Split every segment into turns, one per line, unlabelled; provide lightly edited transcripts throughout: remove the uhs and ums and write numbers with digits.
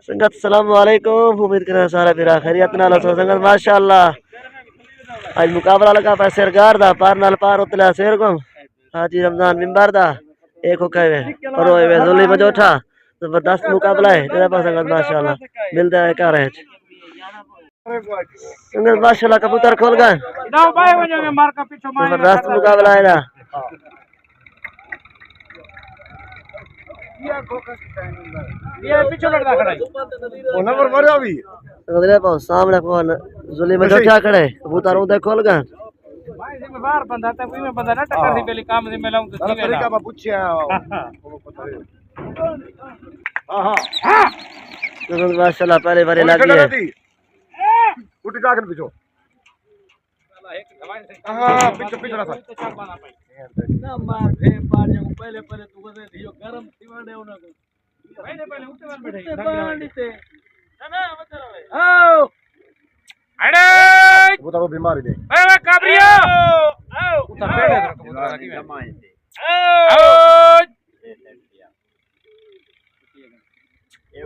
संगत सलाम वालेकुम। उम्मीद कर सारा मेरा खैरियत नाल सो संगत माशाअल्लाह। आज मुकाबला लगा पास सरगार दा पार नाल पार उतला शेर को हाजी रमजान मिंबर दा एक हो कहे और वो जोली मजोठा जबरदस्त मुकाबला है तेरा पास संगत माशाअल्लाह मिलता है का रहे संगत माशाअल्लाह कबूतर खोल गए जबरदस्त मुकाबला है ना
ये पीछे लड़ता खड़ा है वो नंबर मरिया भी
अगले पास सामने कौन जोली मजोठा खड़े कबूतर उधर खोल गए
भाई से में बाहर बंदा था कोई में बंदा ना टक्कर दी पहले काम से मिलाऊं तो ठीक है तरीका मैं पूछया हां हां
संगत माशाअल्लाह पहले बारे लगी है
उठ जाकर पीछो हां पीछे पीछे ना ना मार फे पार जो पहले पहले तू बसे दियो गरम दीवाने उना को पहले पहले उठे वाल बैठे बांडीते ना ना मत रहे आओ अरे वो तो बीमारी दे ए काबरिया आओ उठा पेड़े तो कबूतर की जमाए आओ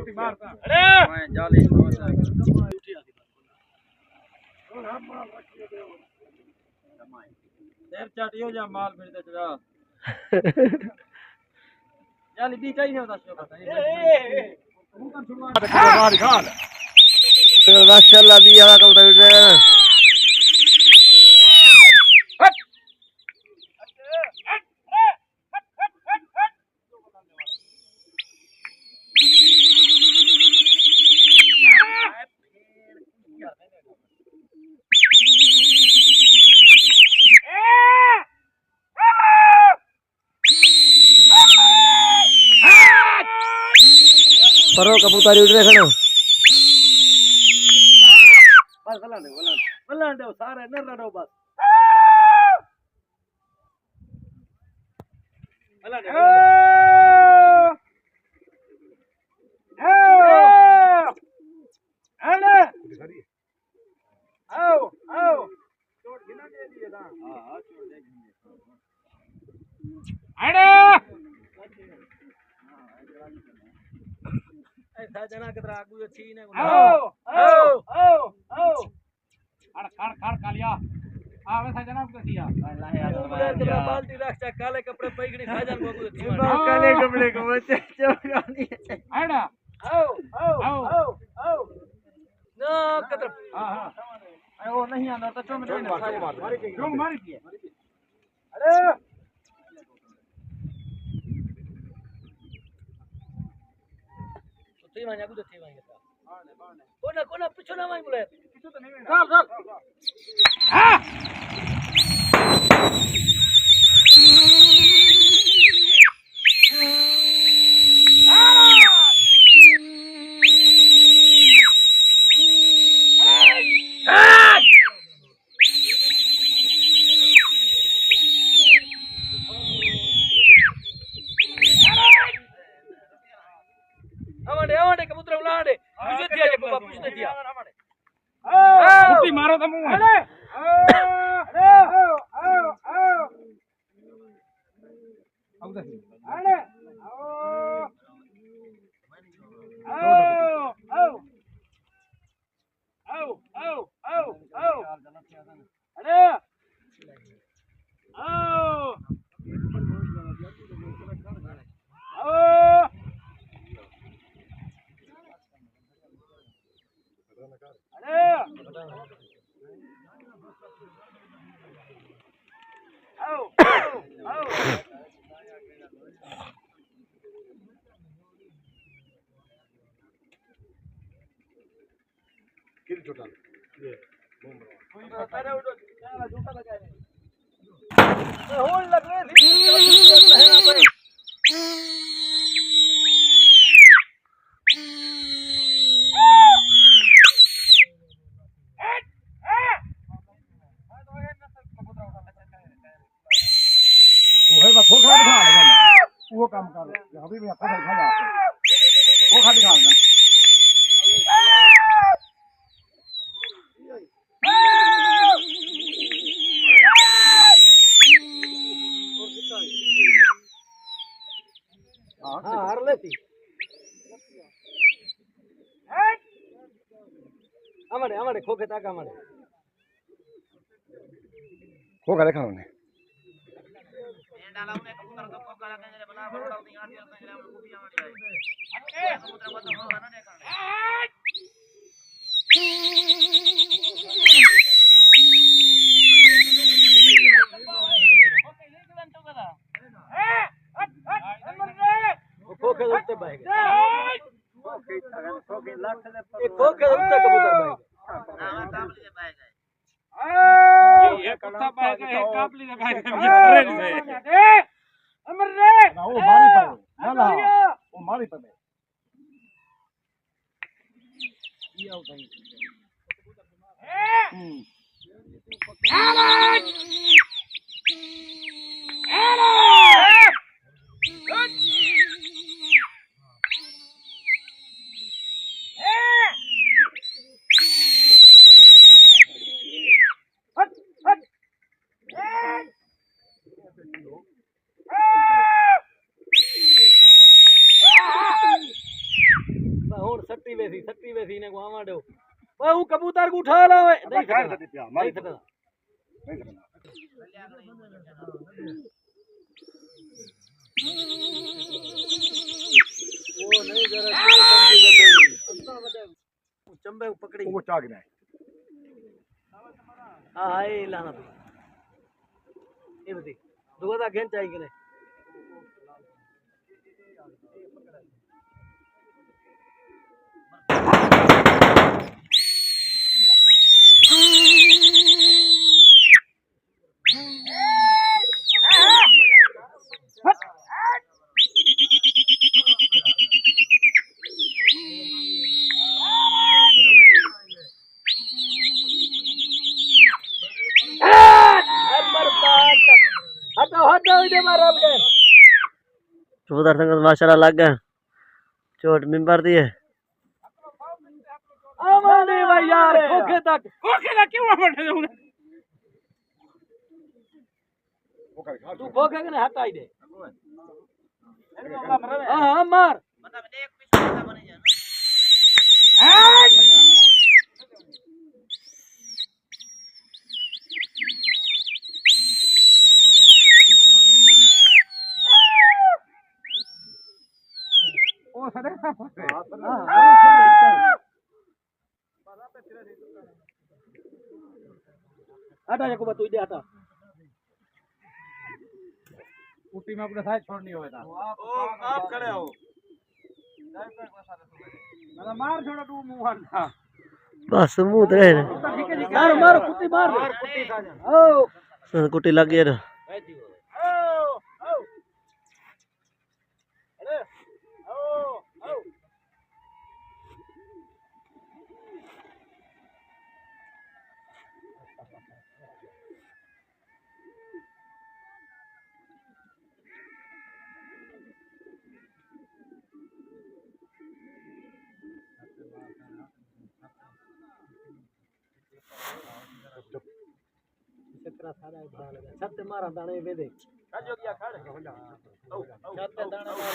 उठी मारता अरे मैं जाली उठी आती शेर चाटियो जा माल फिर ते चला जाली भी चाहिए होता शो पता कबूतर छुड़वा दे बाहर खाल
संगत माशाअल्लाह भी आवा कबूतर उठ रहे हैं परो कबूतर उठ रहे खड़ो
बस वलान दे सारे न लड़ो बस वलान दे आओ आओ छोड़ गिना दे दिए ना हां छोड़ दे अरे ऐसा जना कतरा आगू अच्छी ने आओ आओ आओ आओ खड़ खड़ खड़ कालिया आ वैसा जना को दिया अल्लाह यार तेरा बाल्टी रख काले कपड़े पैगड़ी खा जान को अच्छी काले कपड़े को बच्चे चौगानी आड़ा आओ आओ आओ आओ ना कतर हां हां ओ नहीं आना तो चो में जो मार दिए अरे थी मांगा कुछ थी मांगा कोना पीछे ना मांग बोले पीछे तो नहीं चल चल हां आवाडे कबूतर उलाडे पूछ दिया जे बाबा पूछ दिया छुट्टी मारो तुम अरे अरे आओ आओ आओ अरे आओ आओ आओ आओ आओ आओ अरे आओ आओ आओ आओ आओ किल छोटा ये कोई पता उठो यार झूठा लगा है होल लग रहे थे वो है बस खोखा दिखा ले वो काम कर अभी भी खोखा दिखा जा खोखा दिखा दे हां हार लेती हमारे खोखे तक हमारे
खोखा देखा उन्हें
खोखे उत्ते बैठ गए खोखे उत्ते कबूतर बैठ गए ये कुत्ता बैठ गए काबली ने बैठ गए ट्रेन में अमर रे
वो मारी पर ना वो मारी पर
ये उठाई सट्टी वेसी ने गुआवा दो वो कबूतर को उठा ला नहीं सकता नहीं सकता वो नहीं जरा चंबे पकड़ी
वो चाग नहीं
हां ये लाना ये बती दुगदा घेन चाहिए ने
कबूतर संगत माशाल्लाह लग गए चोट मिंबर दी है
आवाने भाई यार खोखे तक क्यों बैठे हो तू खोखे के हटाई दे हां मार मतलब एक पीछे बने जा
ओ सदे
हटा जा को तू दे हटा
कुटी में अपने साइड छोड़नी होता
आप खड़े हो
ना मार छोड़ा तू मुंह हल्का
बस मुंह ते
मार मार कुत्ती मार
कुटी खा जा
ओ
कुटी लग गई ना
कितना सारा ध्यान लगा छत मारा दाने वे दे खड़ जो गया खड़ छत दाने मार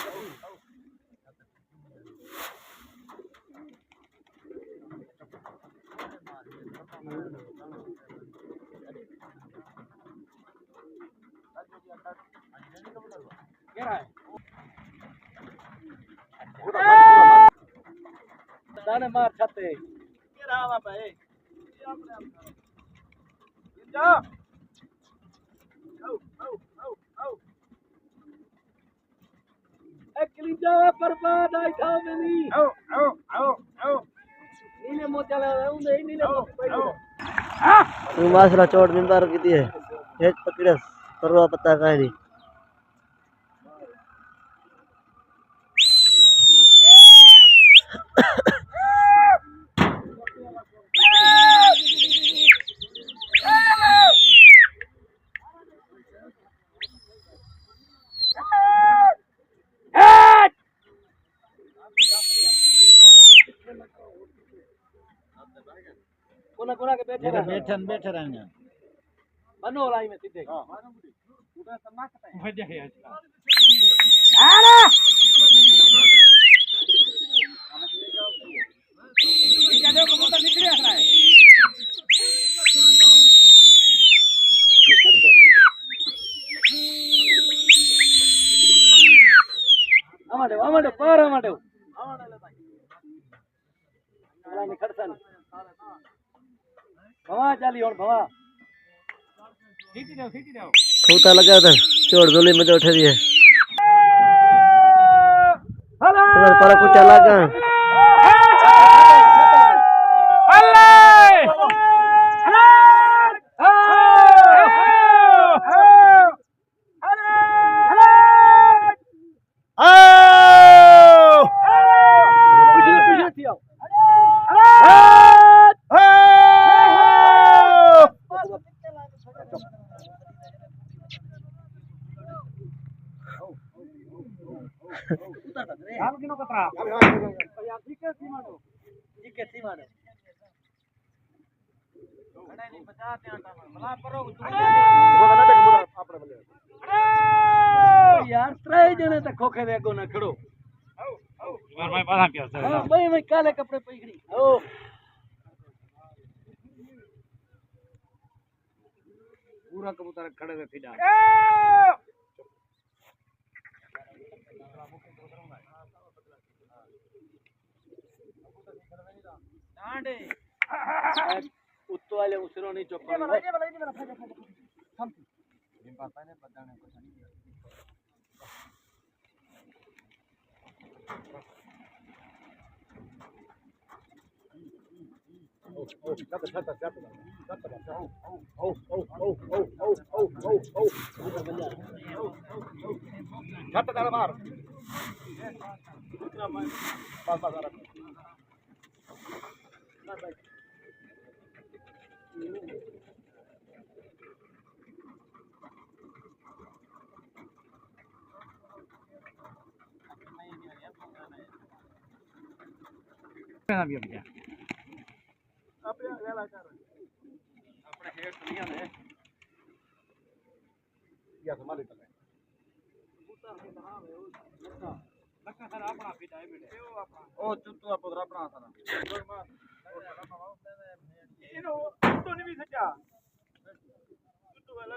क्या है दाने मार छते ये रहा वहां पे ये अपने आप जा कलीजा बर्बाद आई था मेरी नीले मोतिया लगा उन्हें नीले
माशाल्लाह चोट मिंबर की दी है एक पकड़स परवा पत्ता का नहीं
कोना के बैठे
बैठे रहेंगे
बनो लाई में सीधे
मजा है
कबूतर निकल रहा है आवाडे पार आवाडे चला निखड़सन भवा चली और भवा सीटी दो
खूंटा लगा था चोर झोली में उठ रही है संगत पर कुछ लगा
यार त्राई जने तक खोखे दे अगो ना खड़ो
मैं पता क्या सर
हां भाई काले कपड़े पईगड़ी ओ
पूरा कबूतर खड़े थे फिदा
डांडे उत्तो वाले उसरो नहीं चुप
ना भी भैया
अपने वेला कर अपने हेड दुनिया में
या संभाले कर
लक्का सर अपना फिदा है बेटे
ओ तू अपना अपना सारा
इनो तो नहीं भी सचा तू वाला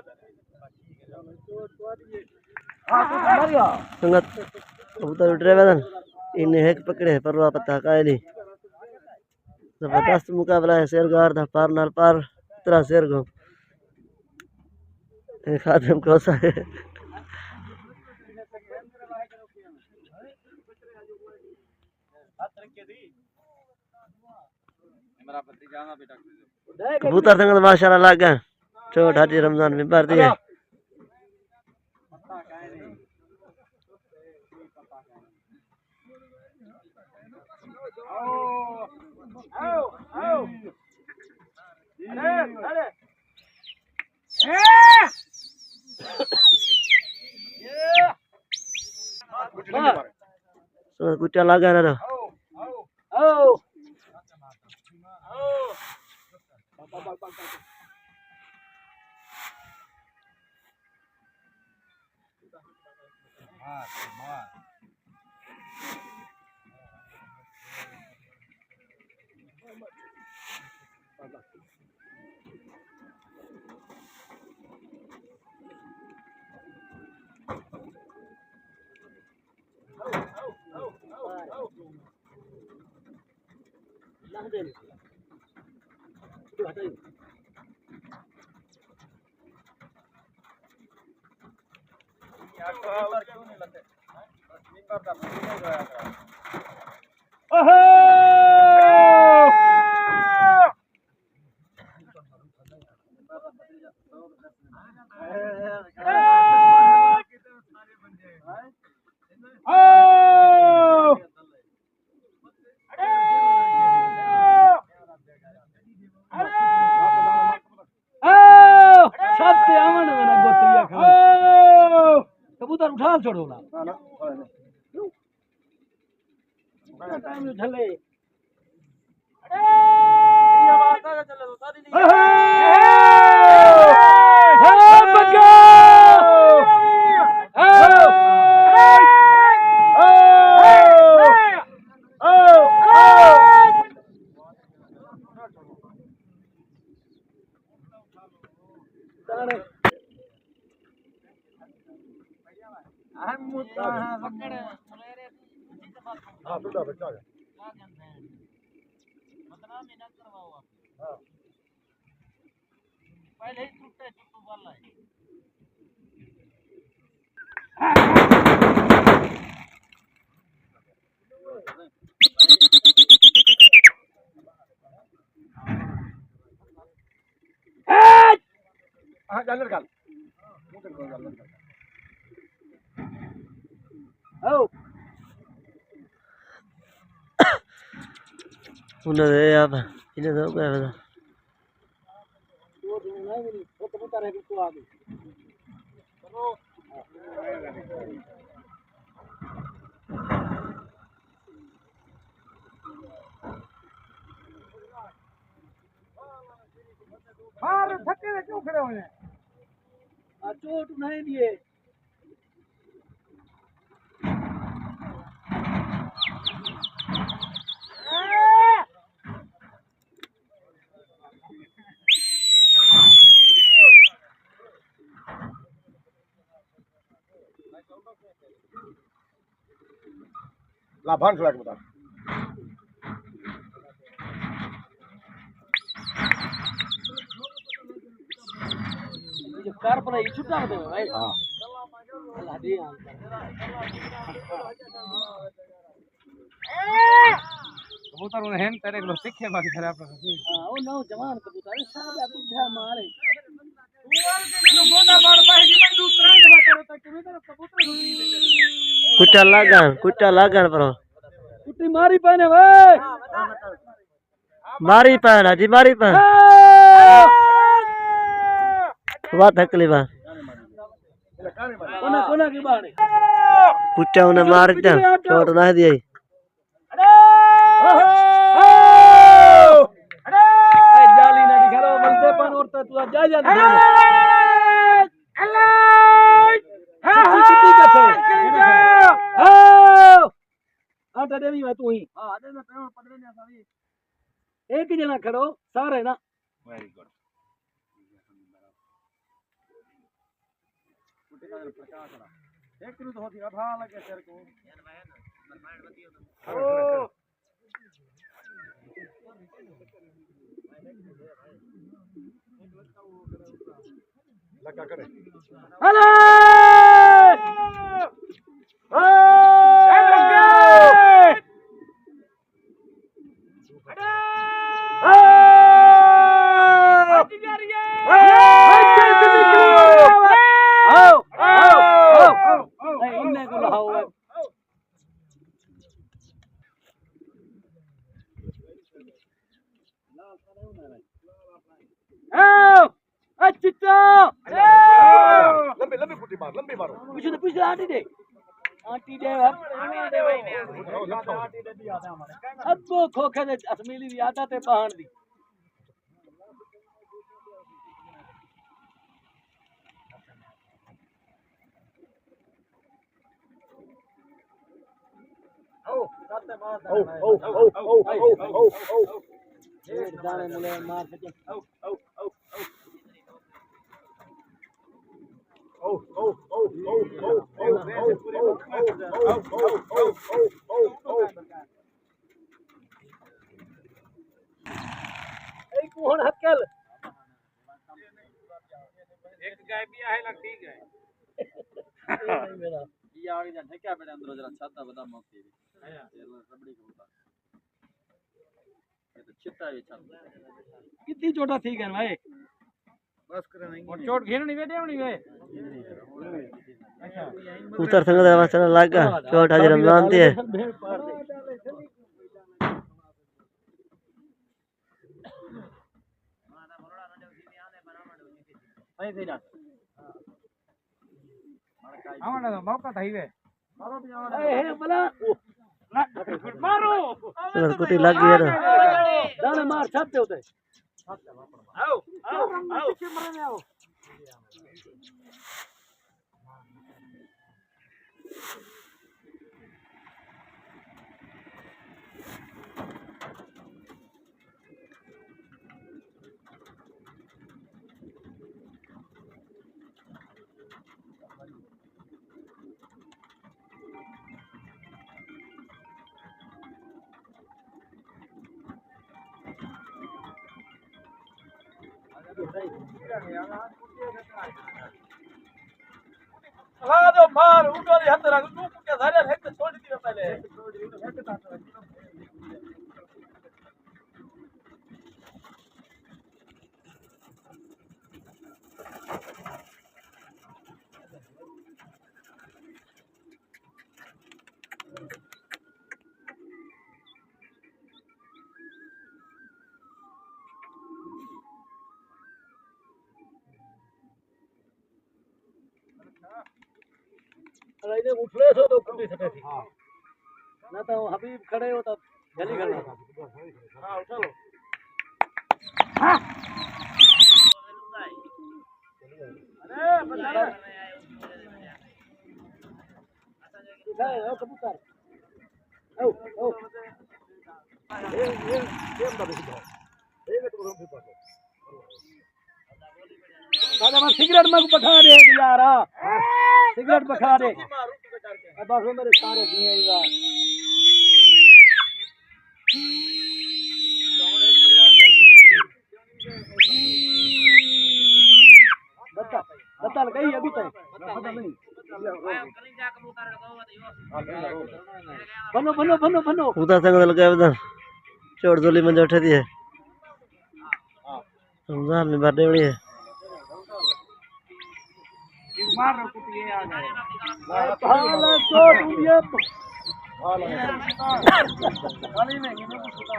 हां तो मरिया
संगत कबूतर उठ रहे वेदन इन्हें एक पकड़े परवा पत्ता कायली जबरदस्त मुकाबला है शेरगार था पार नाल पार इतना शेर को खादम कोसा है
मेरा पति जाना बेटा
कबूतर संगत माशाल्लाह लग गए छोट हाजी रमजान में भर दिए कुछ लगा ना
कबूतर उठा छोड़ो ना टाइम में झले ये बात है चले तो सारी नहीं बग्गा हम मुद्दा पकड़
चुदा बच्चा है
बदनाम ही ना करवाओ आप हां पहले ही टूटे चुट्टू वाला है
हां जालर गाल मुंह कर जालर
ओ
उन्हें आप इन्हें तो क्या पता
वो नहीं वो कबूतर है बिल्कुल आगे चलो बाहर थके हुए क्यों खड़े हुए हैं चोट नहीं दिए
लाभांश लगा के बता
ये कार पर ये छुट्टा होते भाई हां अल्लाह दे कबूतर उन्हें हैं तेरे को सीखे बाकी खराब कर हां वो नौ जवान कबूतर है साहब आप क्या मारे तू गोना मार पाए कि मैं दूसरा ही दफा करो तक तुम्हें तरफ कबूतर
कुट्टा लागन पर
कुट्टी मारी पाने भाई
मारी पैन जी मारी पैन वाह तकलीफ
कोना कोना की बात है
कुट्टा उन्हें मार दिया चोट ना दिया
जाली ना दिखा बलते पान और तू जा जा आटा देवी मैं तू ही हां दे मैं पकड़े ना सारी एक ही जना खड़ो सारे ना वेरी गुड
एक किलो तो होती था लगे सर को
ओ
लगा करे
हेलो
लंबे लंबे फुटी मारो
पीछे आंटी दे अब वो खोखे दे असमीली दी आदत है पहाड़ दी दाने मुले मार सके कौन हक्कल एक गाय भी है लग ठीक है ये आगे जा क्या बेटा अंदर जरा छाता बता मौके ये रबड़ी कबूतर ये तो चिट्टा है छाता कितनी छोटा ठीक है भाई बस करे नहीं और चोट घेरनी बेटे होनी वे अच्छा
उतर संग दवा चला लागा चोट आज रमजान दी है
भाई तेरा आवाना तो मौका था ही वे ए मला मारो
कुटी लग गई ना
दाने मार छापते होते आओ आओ आओ कैमरे में आओ हाँ तो मार उठो दे हाथ रख तू क्या सारे हेड छोड़ दी पहले अरे इन्हें उठले सो तो कुटी सके थी ना तो हबीब खड़े हो तो जल्दी करना था हाँ उठा लो अरे बता उठाए ओ कबूतर ओ ओ ये बता ये तो भी पास दादा मैं सिगरेट में बैठा दे यार सिगरेट बैठा दे अब बस मेरे सारे दिए यार बता बता गई अभी तक पता नहीं बनो बनो बनो बनो
उदा संग लगा बदा चोट जोली में बैठे दिए रमजान में बर्थडे बड़ी है
मार रो कुछ ये आ गए भाला चोट ये खाली में ये कुछ सुता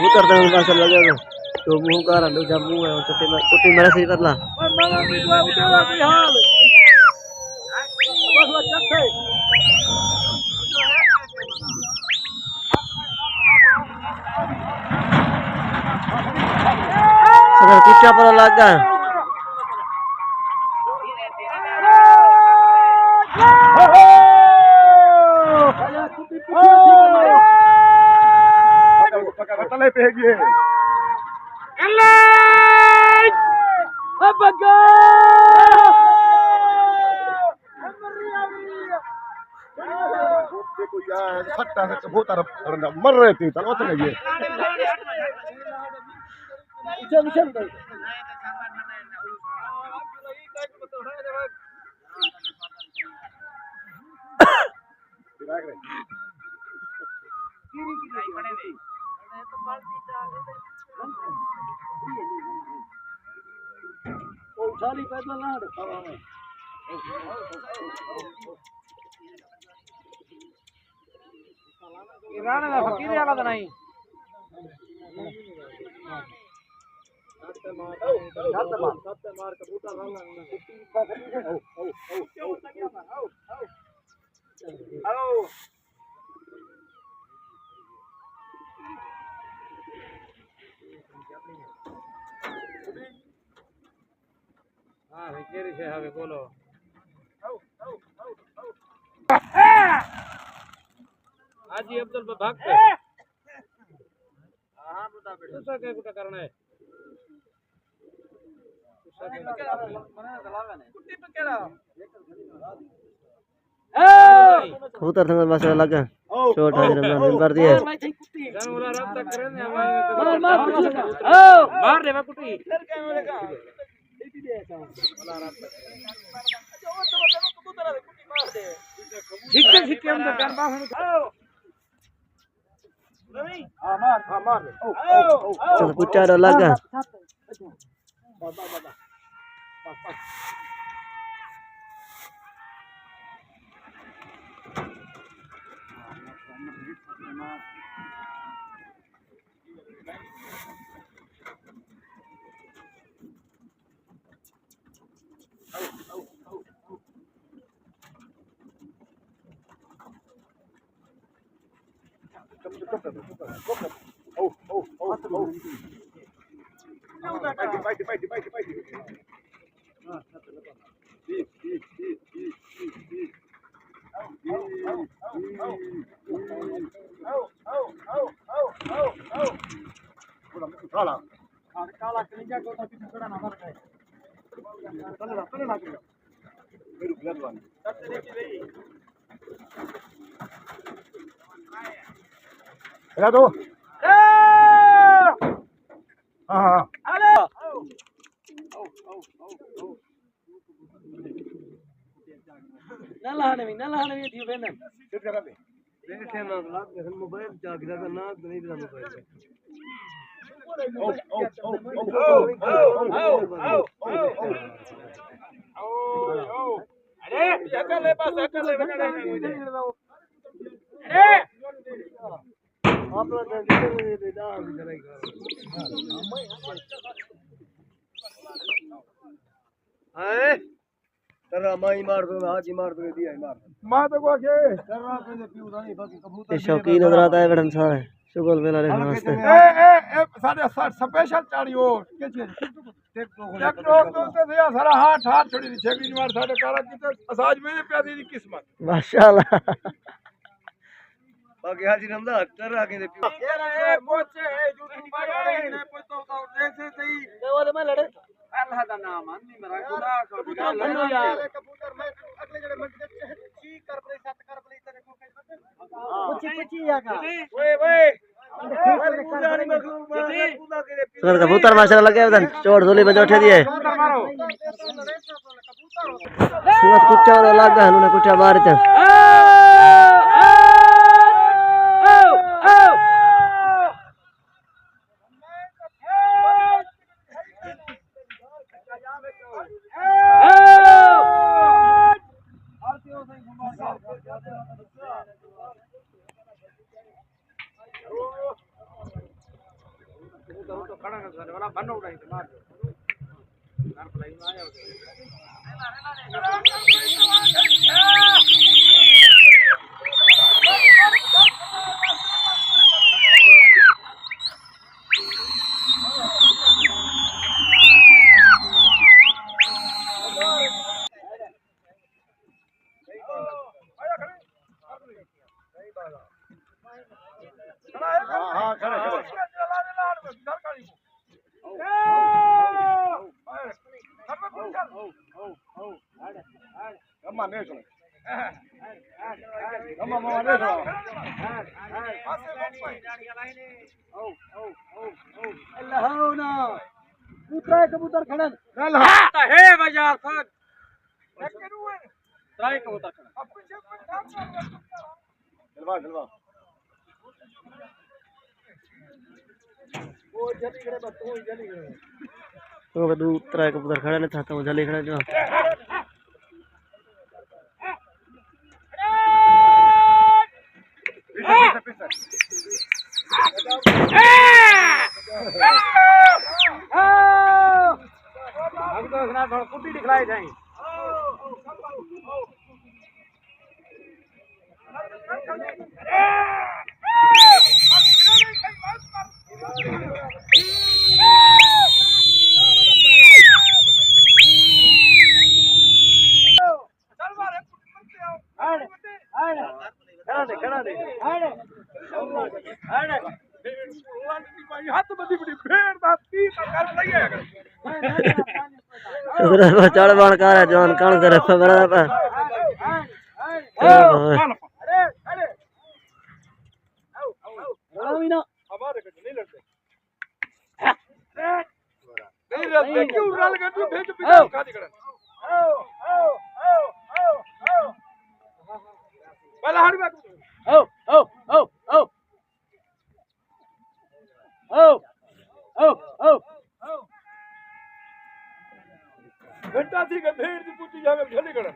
उतर तंग माशा लगा तो मुंह का रंग जब मुंह है और कुटी मेरा सही कर ला सर कुछ पर लगा
तले पे है देखो यार सट्टा से बहुत तरफ मर रहे थे चलो चले ये
चल चल ओ सारी पैदल ना हवा में इरान का फकीर वाला तो नहीं सत्ते मार कबूतर आओ हाँ केरी से हवे बोलो हाजी अब्दुल भाग पे हां बता बेटा तो क्या कुछ करना है कुट्टी पे केड़ा
कबूतर संग माशा लगा चोट है रमजान में कर दिए
जानवर रब तक करे ने मार दे कुट्टी छिक्के हम तो करबा हम हां मार
चल कुछ लगा
काला कलिजा को तो टुकड़ा ना मर गए चल ना
मेरू गलवान ला दो हां
अरे ना लहाने भी दियो बेन
सेट करा दे
देखे ना लाग मोबाइल जाग जागा ना नहीं दिला मोबाइल अरे सकल है बस सकल है बना अरे आप लोग दे दा जरा हाय तेरा माई मार दो हाजी मार दो दिया मार मां तो को के तेरा के पीऊ नहीं बाकी कबूतर
शौकीन नजर आता है बड़न सारे शुगल मेला देखने वास्ते
ए साढ़े स्पेशल चाड़ियो के तो दिया सारा हाथ छोड़ी छेगी मार साढ़े कारा की तो असाज मेरे प्यादी की किस्मत
माशाल्लाह
बाकी हाजी रमदा कर आगे दे ए पोचे ए जूती पाड़े ने पोतो तो जैसे सही देवा में लड़े अल्लाह दा नाम अन्नी मेरा खुदा को लड़ो यार
कबूतर मैं अगले जड़े मंडी ची कर पले सत कर पले तेरे को
कुछ या का ओए खुदा नहीं मखलूक खुदा के
सर कबूतर माशाल्लाह लगे बदन चोट झोली में उठे दिए
मारो
सूरत कुत्ता और लगा हनु ने कुत्ता मारते
तो खड़ा कर वाला बन उड़ाई तो मार घर पर ही आया
हां खड़े Come on, Nathan. Come on, Mama, Nathan.
लहाना कबूतर कबूतर खड़न
चल
है बाजार साथ ट्राई कबूतर खड़न
चलवा चलवा
वो जल्दी खड़े बस वो जल्दी खड़े
तो बदू तरह कबूतर खड़ा ने था तो जल्दी खड़ा जो
अब तो ना थोड़ा कुट्टी दिखलाई जाए खड़ा दे हाथ बड़ी बड़ी भेड़ दा 30 कर लगे
उधर चढ़ बण कर जवान कौन करे बड़ा पर
अरे अरे आओ ना
हमारे को नहीं लड़ते नहीं लड़ते क्यों रल के तू भेज पीछे खाली कर आओ आओ आओ आओ आओ पहला हट बैठ
आओ आओ आओ आओ आओ आओ आओ
घंटा थी के भेड़ दी पूछी जावे झली कर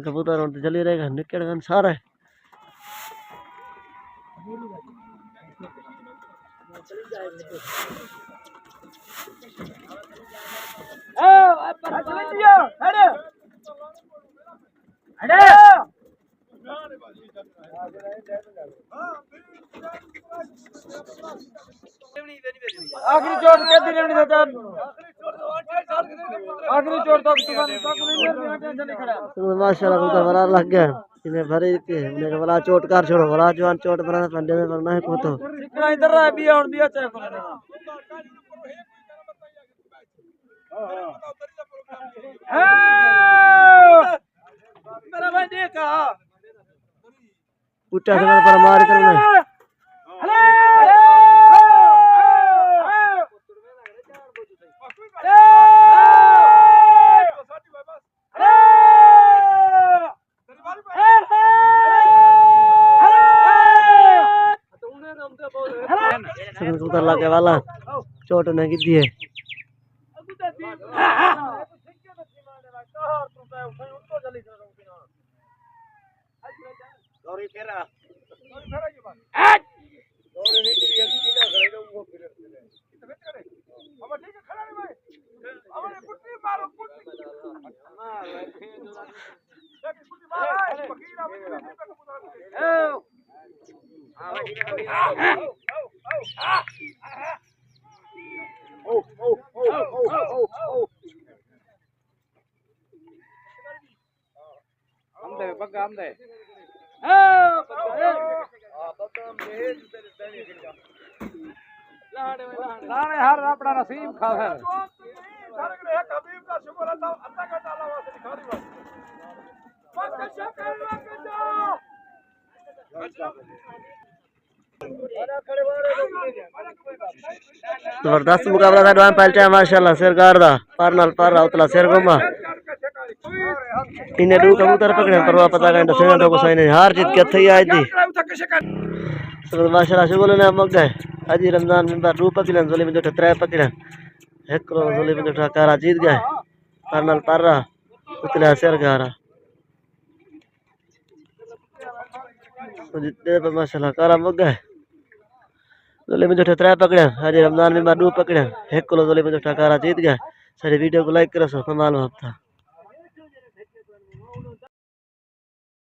कबूतर और जल्दी रहेगा निकल गन सारा है
पर चल दिया अरे अरे
आखिरी चोट के दिन नहीं देता आखिरी चोट तक तुम्हारे टेंशन नहीं खड़ा
माशाल्लाह कबूतर बड़ा लग गया इन्हें भरी के उन्हें बड़ा चोट कर छोड़ो बड़ा जवान चोट बना पंडे में बनना है को तो
सिकड़ा इधर रहा बिया और बिया चाहे कोने मेरा भाई देखा
पुट्टा से पर मार करना कबूतर लागे वाला चोट नहीं की दिए
लाने हर अपना नसीब खावे जबरदस्त मुकाबला था डॉन पलटा माशाल्लाह सरकार दा पर नाल पर उतला शेर गोमा इन्हें दो कबूतर पकड़े परवा पता का सेकंड को सही नहीं हार जीत के थई आई थी सब माशाल्लाह शुगल ने मग गए आज रमजान में रू पकड़न जोली में जो त्रै पकड़न एक करो जोली में जो कारा जीत गए पर नाल पर उतला शेर गारा तो जितने पर माशाल्लाह कारा मग गए जोली में जो त्रै पकड़न आज रमजान में रू पकड़न एक किलो जोली में जो कारा जीत गए सारी वीडियो को लाइक करो सो कमाल होता